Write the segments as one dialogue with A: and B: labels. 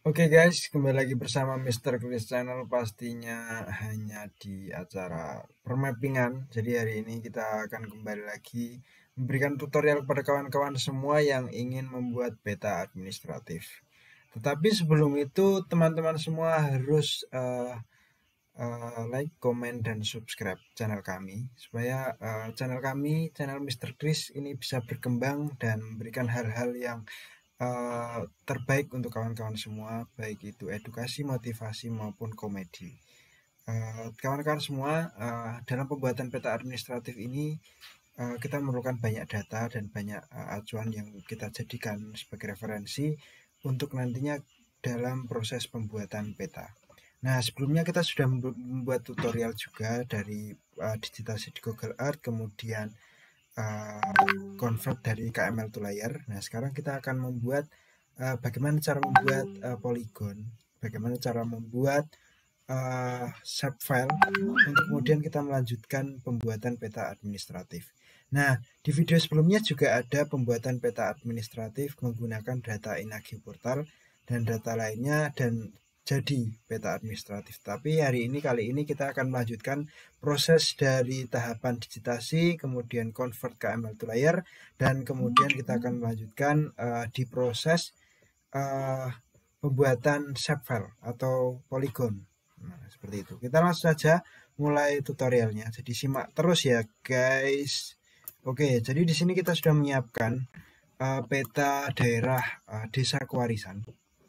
A: Oke guys, kembali lagi bersama Mr. Chris Channel pastinya hanya di acara permappingan. Jadi hari ini kita akan kembali lagi memberikan tutorial kepada kawan-kawan semua yang ingin membuat peta administratif. Tetapi sebelum itu teman-teman semua harus like, comment, dan subscribe channel kami supaya channel Mr. Chris ini bisa berkembang dan memberikan hal-hal yang terbaik untuk kawan-kawan semua, baik itu edukasi, motivasi maupun komedi. Kawan-kawan semua, dalam pembuatan peta administratif ini kita memerlukan banyak data dan banyak acuan yang kita jadikan sebagai referensi untuk nantinya dalam proses pembuatan peta. Nah, sebelumnya kita sudah membuat tutorial juga dari digitasi di Google Earth, kemudian convert dari KML to layer. Nah, sekarang kita akan membuat bagaimana cara membuat polygon, bagaimana cara membuat shapefile untuk kemudian kita melanjutkan pembuatan peta administratif. Nah, di video sebelumnya juga ada pembuatan peta administratif menggunakan data Inagio Portal dan data lainnya dan jadi peta administratif. Tapi kali ini kita akan melanjutkan proses dari tahapan digitasi, kemudian convert KML to layer, dan kemudian kita akan melanjutkan di proses pembuatan shapefile atau polygon. Nah, seperti itu. Kita langsung saja mulai tutorialnya. Jadi simak terus ya, guys. Oke, jadi di sini kita sudah menyiapkan peta daerah desa kewarisan.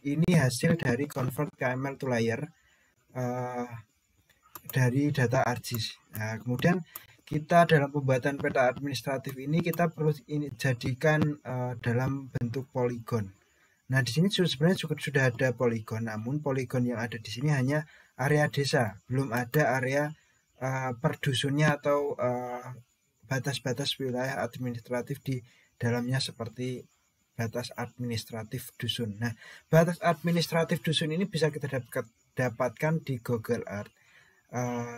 A: Ini hasil dari convert KML to layer dari data ArcGIS. Nah, kemudian kita dalam pembuatan peta administratif ini kita perlu jadikan dalam bentuk polygon. Nah, di sini sebenarnya sudah ada polygon, namun polygon yang ada di sini hanya area desa, belum ada area per dusunnya atau batas-batas wilayah administratif di dalamnya seperti batas administratif dusun. Nah, batas administratif dusun ini bisa kita dapatkan di Google Earth.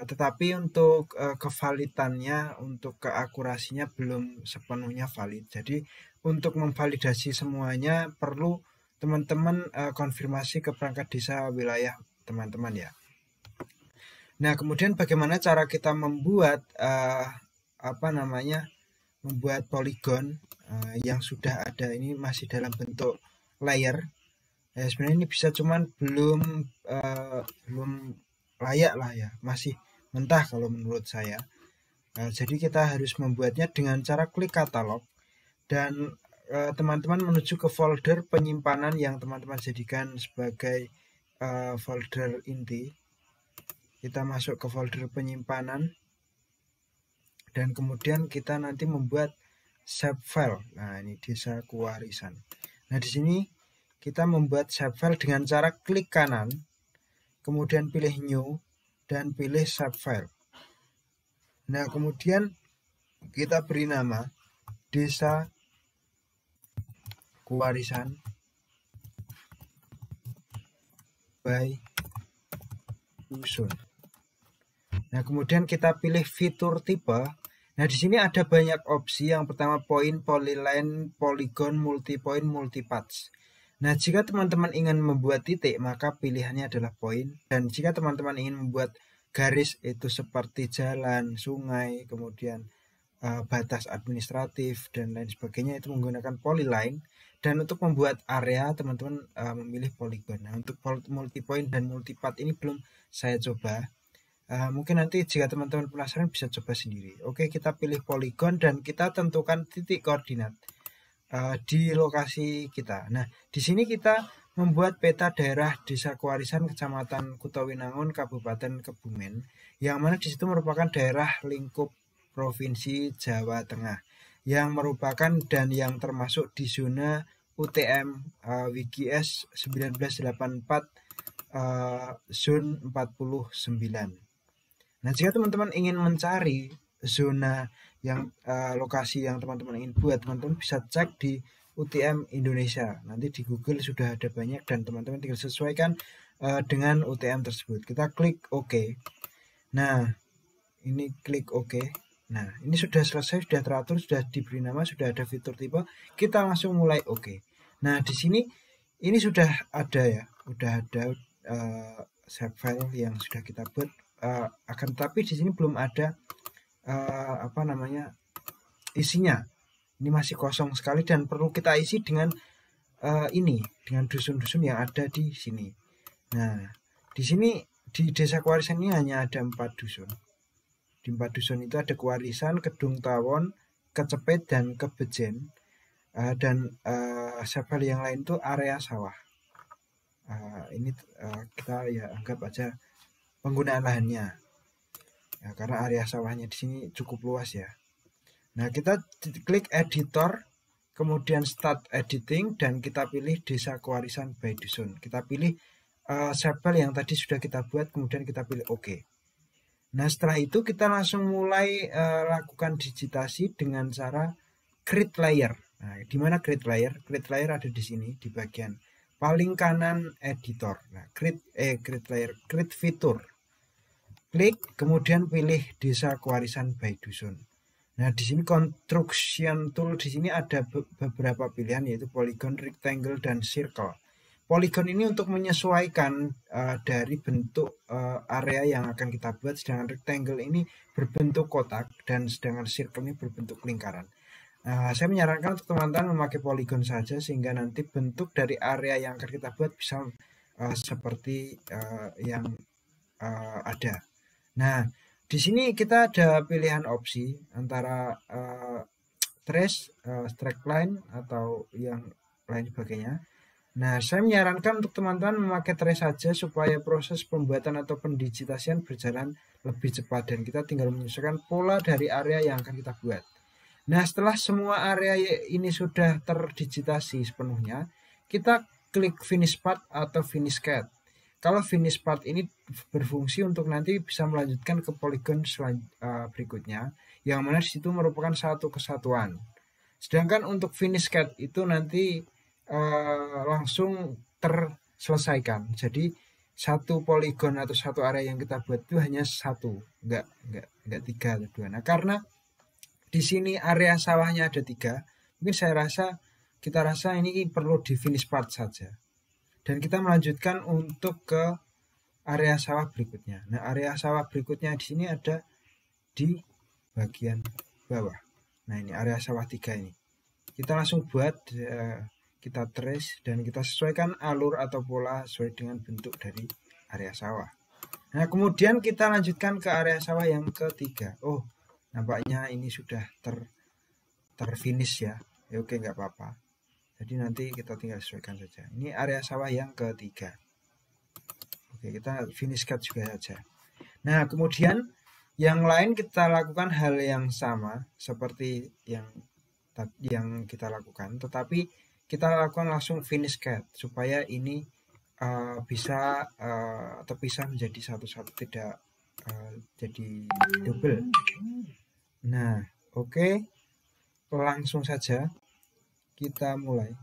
A: Tetapi untuk kevalidannya, untuk keakurasinya belum sepenuhnya valid. Jadi untuk memvalidasi semuanya perlu teman-teman konfirmasi ke perangkat desa wilayah teman-teman ya. Nah, kemudian bagaimana cara kita membuat membuat polygon yang sudah ada ini masih dalam bentuk layer. Ya, sebenarnya ini bisa, cuman belum layak lah ya, masih mentah kalau menurut saya. Jadi kita harus membuatnya dengan cara klik katalog dan teman-teman menuju ke folder penyimpanan yang teman-teman jadikan sebagai folder inti. Kita masuk ke folder penyimpanan dan kemudian kita nanti membuat shapefile. Nah, ini desa kewarisan. Nah, di sini kita membuat shapefile dengan cara klik kanan, kemudian pilih new dan pilih shapefile. Nah, kemudian kita beri nama desa kewarisan by dusun. Nah, kemudian kita pilih fitur tipe. Nah, di sini ada banyak opsi. Yang pertama point, polyline, polygon, multipoint, multipaths. Nah, jika teman-teman ingin membuat titik, maka pilihannya adalah point. Dan jika teman-teman ingin membuat garis, itu seperti jalan, sungai, kemudian batas administratif, dan lain sebagainya, itu menggunakan polyline. Dan untuk membuat area, teman-teman memilih polygon. Nah, untuk multipoint dan multipath ini belum saya coba. Mungkin nanti jika teman-teman penasaran bisa coba sendiri. Oke, kita pilih polygon dan kita tentukan titik koordinat di lokasi kita. Nah, di sini kita membuat peta daerah desa kewarisan Kecamatan Kutawinangun, Kabupaten Kebumen, yang mana di situ merupakan daerah lingkup Provinsi Jawa Tengah, yang merupakan dan yang termasuk di zona UTM WGS 1984 zone 49. Nah, jika teman-teman ingin mencari zona yang lokasi yang teman-teman ingin buat, teman-teman bisa cek di UTM Indonesia. Nanti di Google sudah ada banyak dan teman-teman tinggal sesuaikan dengan UTM tersebut. Kita klik OK. Nah, ini klik OK. Nah, ini sudah selesai, sudah teratur, sudah diberi nama, sudah ada fitur tipe. Kita langsung mulai OK. Nah, di sini ini sudah ada ya. udah ada shape file yang sudah kita buat, akan tapi di sini belum ada apa namanya isinya. Ini masih kosong sekali dan perlu kita isi dengan ini, dengan dusun-dusun yang ada di sini. Nah, di sini di desa kewarisan ini hanya ada 4 dusun. Di 4 dusun itu ada Kewarisan, Kedung Tawon, Kecepet, dan Kebejen. Dan shape yang lain itu area sawah. Ini kita ya anggap aja penggunaan lahannya. Ya, karena area sawahnya di sini cukup luas ya. Nah, kita klik editor, kemudian start editing, dan kita pilih desa kewarisan by dusun. Kita pilih shape yang tadi sudah kita buat, kemudian kita pilih OK. Nah, setelah itu kita langsung mulai lakukan digitasi dengan cara create layer. Nah, di mana create layer? Create layer ada di sini di bagian paling kanan editor. Nah, create layer, create fitur. Klik, kemudian pilih desa kewarisan by dusun. Nah, di sini construction tool di sini ada beberapa pilihan, yaitu polygon, rectangle, dan circle. Polygon ini untuk menyesuaikan dari bentuk area yang akan kita buat, sedangkan rectangle ini berbentuk kotak, dan sedangkan circle ini berbentuk lingkaran. Saya menyarankan untuk teman-teman memakai polygon saja, sehingga nanti bentuk dari area yang akan kita buat bisa seperti yang ada. Nah, di sini kita ada pilihan opsi antara trace, straight line, atau yang lain sebagainya. Nah, saya menyarankan untuk teman-teman memakai trace saja supaya proses pembuatan atau pendigitasian berjalan lebih cepat dan kita tinggal menyesuaikan pola dari area yang akan kita buat. Nah, setelah semua area ini sudah terdigitasi sepenuhnya, kita klik finish part atau finish CAD. Kalau finish part ini berfungsi untuk nanti bisa melanjutkan ke polygon berikutnya, yang mana disitu merupakan satu kesatuan. Sedangkan untuk finish CAD itu nanti langsung terselesaikan. Jadi satu polygon atau satu area yang kita buat itu hanya satu, enggak 3 atau 2. Nah, karena di sini area sawahnya ada 3, mungkin kita rasa ini perlu di finish part saja. Dan kita melanjutkan untuk ke area sawah berikutnya. Nah, area sawah berikutnya di sini ada di bagian bawah. Nah, ini area sawah 3 ini. Kita langsung buat, kita trace, dan kita sesuaikan alur atau pola sesuai dengan bentuk dari area sawah. Nah, kemudian kita lanjutkan ke area sawah yang ketiga. Oh, nampaknya ini sudah terfinish ya. Ya oke, nggak apa-apa. Jadi nanti kita tinggal sesuaikan saja. Ini area sawah yang ketiga. Oke, kita finish cut juga saja. Nah, kemudian yang lain kita lakukan hal yang sama seperti yang kita lakukan, tetapi kita lakukan langsung finish cut supaya ini bisa terpisah menjadi satu-satu, tidak jadi double. Nah, oke, langsung saja kita mulai.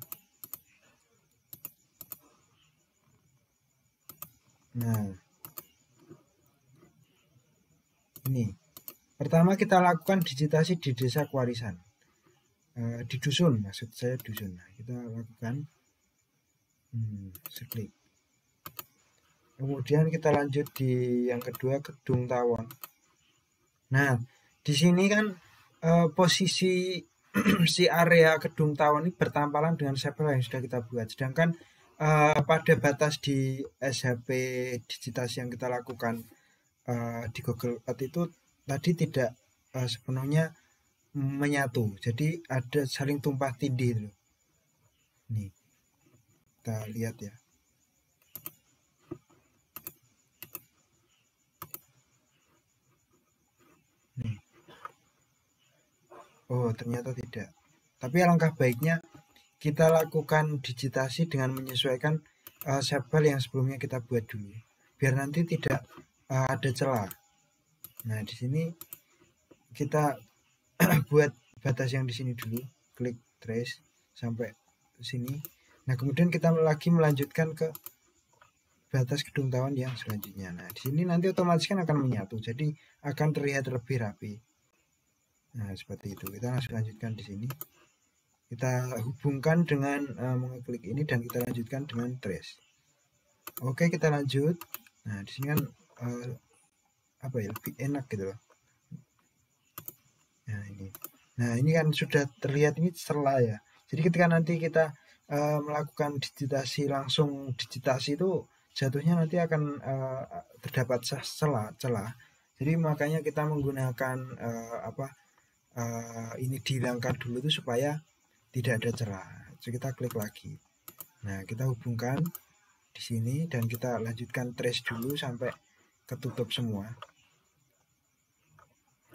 A: Nah, ini pertama kita lakukan digitasi di desa kewarisan, di dusun, maksud saya dusun. Nah, kita lakukan seklik. Kemudian kita lanjut di yang kedua, Kedung Tawon. Nah, di sini kan posisi si area Kedung Tawon ini bertampalan dengan shape yang sudah kita buat. Sedangkan pada batas di SHP digitasi yang kita lakukan di Google Earth itu tadi tidak sepenuhnya menyatu. Jadi ada saling tumpah tindih itu. Nih, kita lihat ya. Nih. Oh, ternyata tidak. Tapi alangkah baiknya kita lakukan digitasi dengan menyesuaikan shape yang sebelumnya kita buat dulu, biar nanti tidak ada celah. Nah, di sini kita buat batas yang di sini dulu, klik trace sampai sini. Nah, kemudian kita lagi melanjutkan ke batas Kedung Tawon yang selanjutnya. Nah, di sini nanti otomatis kan akan menyatu, jadi akan terlihat lebih rapi. Nah, seperti itu. Kita langsung lanjutkan di sini. Kita hubungkan dengan mengeklik ini dan kita lanjutkan dengan trace. Oke, kita lanjut. Nah, di sini kan apa ya, lebih enak gitu loh. Nah ini kan sudah terlihat ini celah ya. Jadi ketika nanti kita melakukan digitasi, langsung digitasi itu jatuhnya nanti akan terdapat celah. Jadi makanya kita menggunakan ini dihilangkan dulu itu supaya tidak ada celah. Jadi kita klik lagi. Nah kita hubungkan di sini dan kita lanjutkan trace dulu sampai ketutup semua.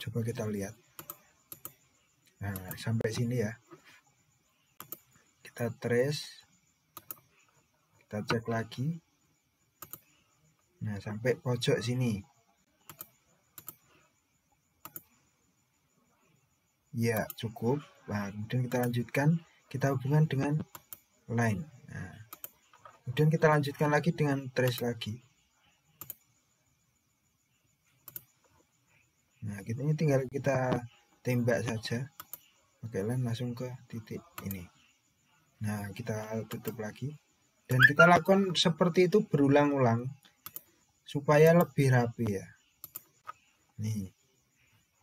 A: Coba kita lihat. Nah sampai sini ya. Kita trace, kita cek lagi. Nah sampai pojok sini. Ya cukup. Nah kemudian kita lanjutkan, kita hubungkan dengan line. Nah, kemudian kita lanjutkan lagi dengan trace lagi. Nah ini tinggal kita tembak saja pakai line langsung ke titik ini. Nah kita tutup lagi dan kita lakukan seperti itu berulang-ulang supaya lebih rapi ya. Nih,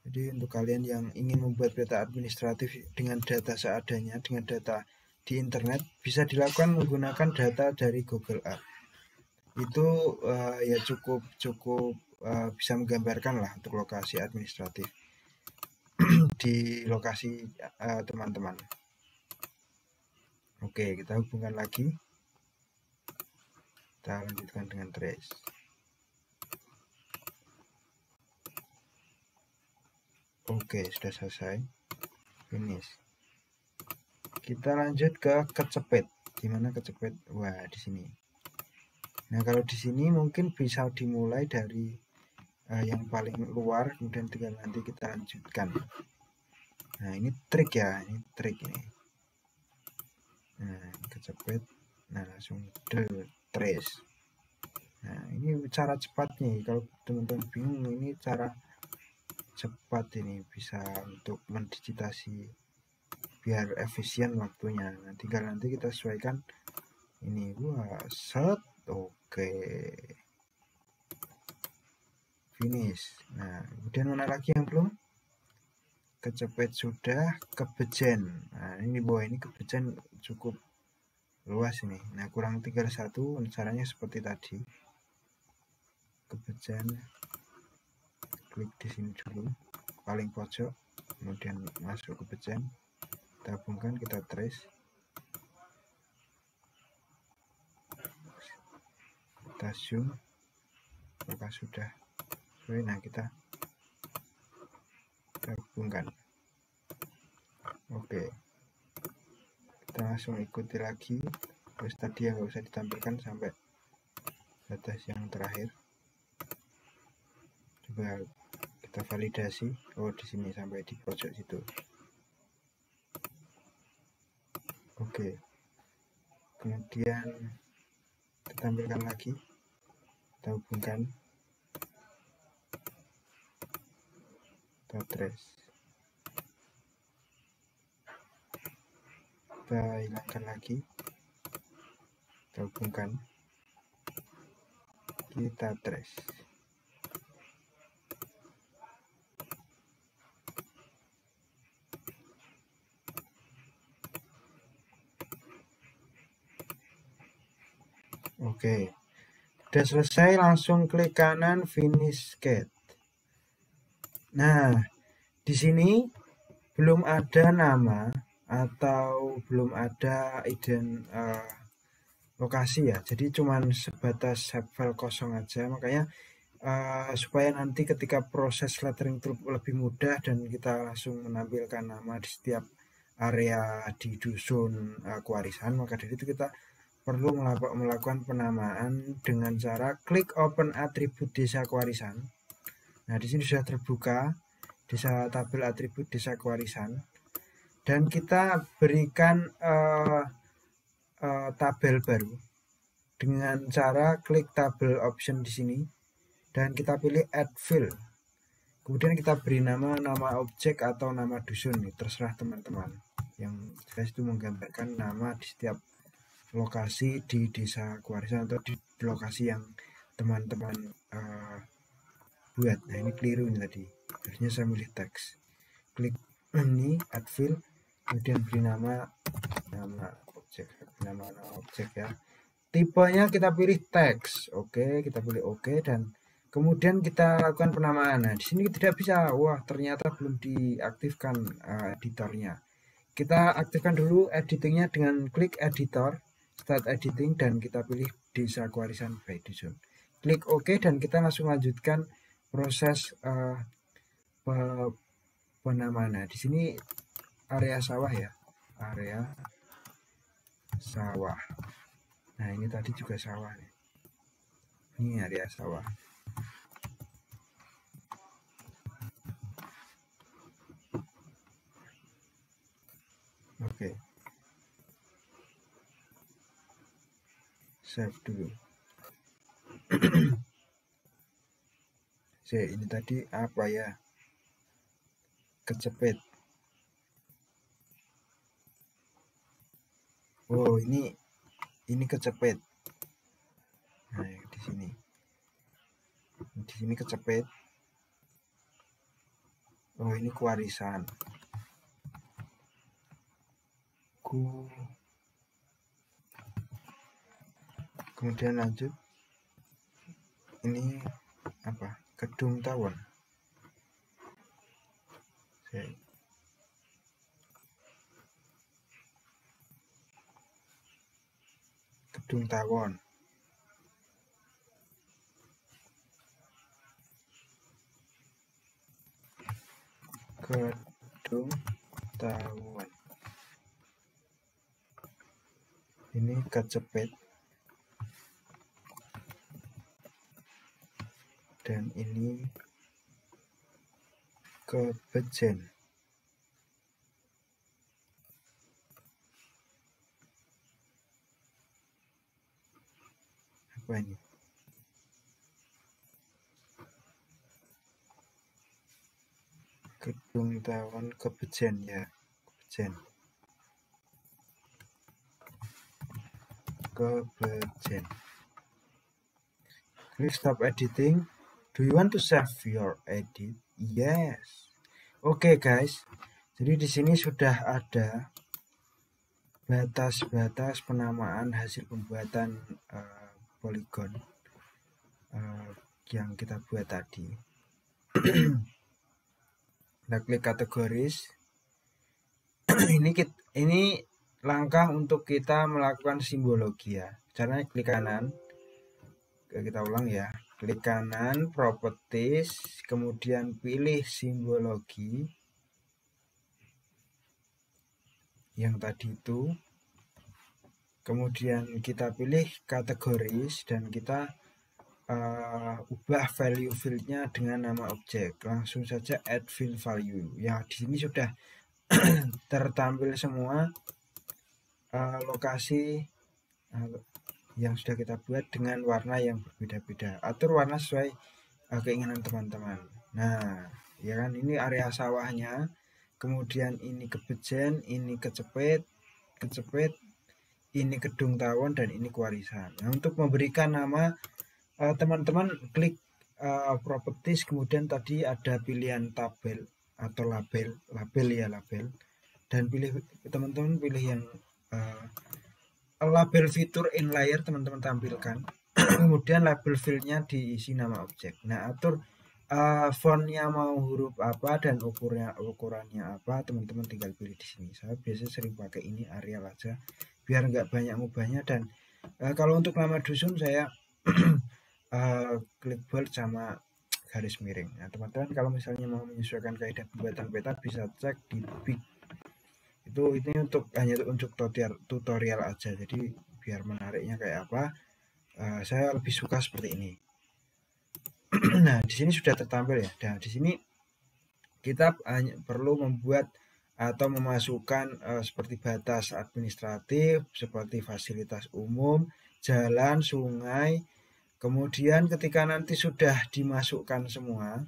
A: jadi untuk kalian yang ingin membuat peta administratif dengan data seadanya, dengan data di internet, bisa dilakukan menggunakan data dari Google Earth. Itu ya cukup bisa menggambarkan lah untuk lokasi administratif di lokasi teman-teman. Oke, kita hubungkan lagi. Kita lanjutkan dengan trace. Oke, sudah selesai. Finish. Kita lanjut ke kecepet. Gimana kecepet? Wah, di sini. Nah, kalau di sini mungkin bisa dimulai dari yang paling luar, kemudian tinggal nanti kita lanjutkan. Nah, ini trik ya, ini trik ini. Nah, kecepet. Nah, langsung trace. Nah, ini cara cepatnya. Kalau teman-teman bingung, ini cara cepat ini bisa untuk mendigitasi biar efisien waktunya. Nah, tinggal nanti kita sesuaikan ini. Wah, set. Oke. Finish. Nah, kemudian mana lagi yang belum? Kecepet sudah, kebejen. Nah, ini bawah ini kebejen cukup luas ini. Nah, kurang tinggal satu, caranya seperti tadi. Kebejen, klik di sini dulu, paling pojok, kemudian masuk kebejen, kita hubungkan, kita trace, kita zoom, maka sudah. Nah, kita hubungkan. Oke, kita langsung ikuti lagi. Terus tadi yang nggak usah ditampilkan sampai batas yang terakhir. Coba kita validasi. Oh, di sini sampai di pojok situ. Oke, kemudian kita tampilkan lagi, kita hubungkan, kita trace, kita hilangkan lagi, kita hubungkan, kita trace. Oke, udah selesai, langsung klik kanan finish sketch. Nah, di sini belum ada nama atau belum ada lokasi ya, jadi cuman sebatas file kosong aja. Makanya supaya nanti ketika proses lettering itu lebih mudah dan kita langsung menampilkan nama di setiap area di dusun kewarisan, maka dari itu kita perlu melakukan penamaan dengan cara klik open atribut desa kewarisan. Nah, di sini sudah terbuka tabel atribut desa kewarisan dan kita berikan tabel baru dengan cara klik tabel option di sini dan kita pilih add field. Kemudian kita beri nama objek atau nama dusun, terserah teman-teman. Yang jelas itu menggambarkan nama di setiap lokasi di desa kewarisan atau di lokasi yang teman-teman buat. Nah ini keliru ini tadi, harusnya saya milih teks. Klik ini add fill, kemudian beri nama objek, nama objek ya. Tipenya kita pilih teks, oke, kita pilih oke, dan kemudian kita lakukan penamaan. Nah, di sini tidak bisa. Wah, ternyata belum diaktifkan editornya. Kita aktifkan dulu editingnya dengan klik editor, start editing, dan kita pilih desa kewarisan by dusun. Klik OK dan kita langsung lanjutkan proses penamaan. Nah, di sini area sawah ya, area sawah. Nah, ini tadi juga sawah nih. Ini area sawah. Oke. Save dulu. Ini tadi apa ya? Kecepet. Oh, ini kecepet. Nah, di sini. Di sini kecepet. Oh, ini kewarisan. Kemudian lanjut. Ini apa? Kedung tawon. Kedung tawon. Kedung tawon. Ini kecepet. Dan ini kebejen. Apa ini? Kedung tawon kebejen ya, kebejen. Kebejen. Klik stop editing. Do you want to save your edit? Yes. Oke guys. Jadi di sini sudah ada batas-batas penamaan hasil pembuatan poligon yang kita buat tadi. Kita klik kategoris. ini langkah untuk kita melakukan simbologi ya. Caranya klik kanan. Kita ulang ya. Klik kanan, properties, kemudian pilih simbologi yang tadi itu. Kemudian kita pilih kategoris dan kita ubah value fieldnya dengan nama objek. Langsung saja add field value. Ya, di sini sudah tertampil semua lokasi yang sudah kita buat dengan warna yang berbeda-beda. Atur warna sesuai keinginan teman-teman. Nah, ya kan, ini area sawahnya, kemudian ini kebejen, ini kecepet, ini kedung tawon, dan ini kewarisan. Nah, untuk memberikan nama, teman-teman klik properties, kemudian tadi ada pilihan tabel atau label ya, label, dan teman-teman pilih yang label fitur in layer teman-teman tampilkan. Kemudian label fieldnya diisi nama objek. Nah, atur fontnya mau huruf apa dan ukurannya apa, teman-teman tinggal pilih di sini. Saya biasanya sering pakai ini Arial aja biar nggak banyak ngubahnya. Dan kalau untuk nama dusun saya klik bold sama garis miring. Nah, teman-teman kalau misalnya mau menyesuaikan kaidah pembuatan peta bisa cek di big. Ini hanya untuk tutorial aja, jadi biar menariknya kayak apa, saya lebih suka seperti ini. Nah, di sini sudah tertampil ya. Nah, di sini kita hanya perlu membuat atau memasukkan seperti batas administratif, seperti fasilitas umum, jalan, sungai. Kemudian ketika nanti sudah dimasukkan semua,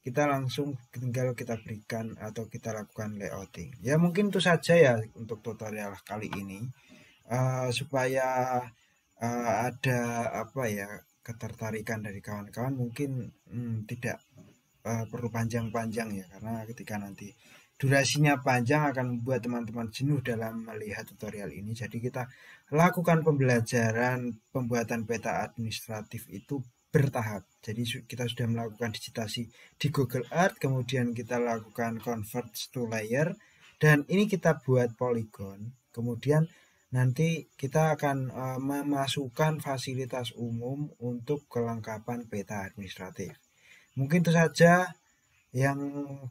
A: kita langsung tinggal kita berikan atau kita lakukan layouting. Ya, mungkin itu saja ya untuk tutorial kali ini. supaya ada apa ya, ketertarikan dari kawan-kawan, mungkin tidak perlu panjang-panjang ya, karena ketika nanti durasinya panjang akan membuat teman-teman jenuh dalam melihat tutorial ini. Jadi kita lakukan pembelajaran pembuatan peta administratif itu bertahap. Jadi kita sudah melakukan digitasi di Google Earth, kemudian kita lakukan convert to layer, dan ini kita buat polygon. Kemudian nanti kita akan memasukkan fasilitas umum untuk kelengkapan peta administratif. Mungkin itu saja yang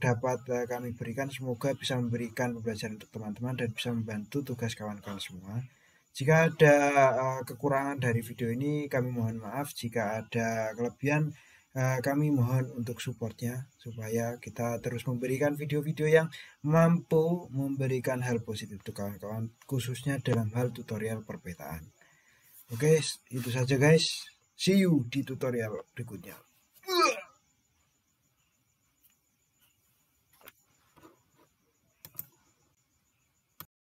A: dapat kami berikan. Semoga bisa memberikan pembelajaran untuk teman-teman dan bisa membantu tugas kawan-kawan semua. Jika ada kekurangan dari video ini, kami mohon maaf. Jika ada kelebihan, kami mohon untuk supportnya supaya kita terus memberikan video-video yang mampu memberikan hal positif untuk kawan-kawan, khususnya dalam hal tutorial perpetaan. Oke, itu saja guys. See you di tutorial berikutnya.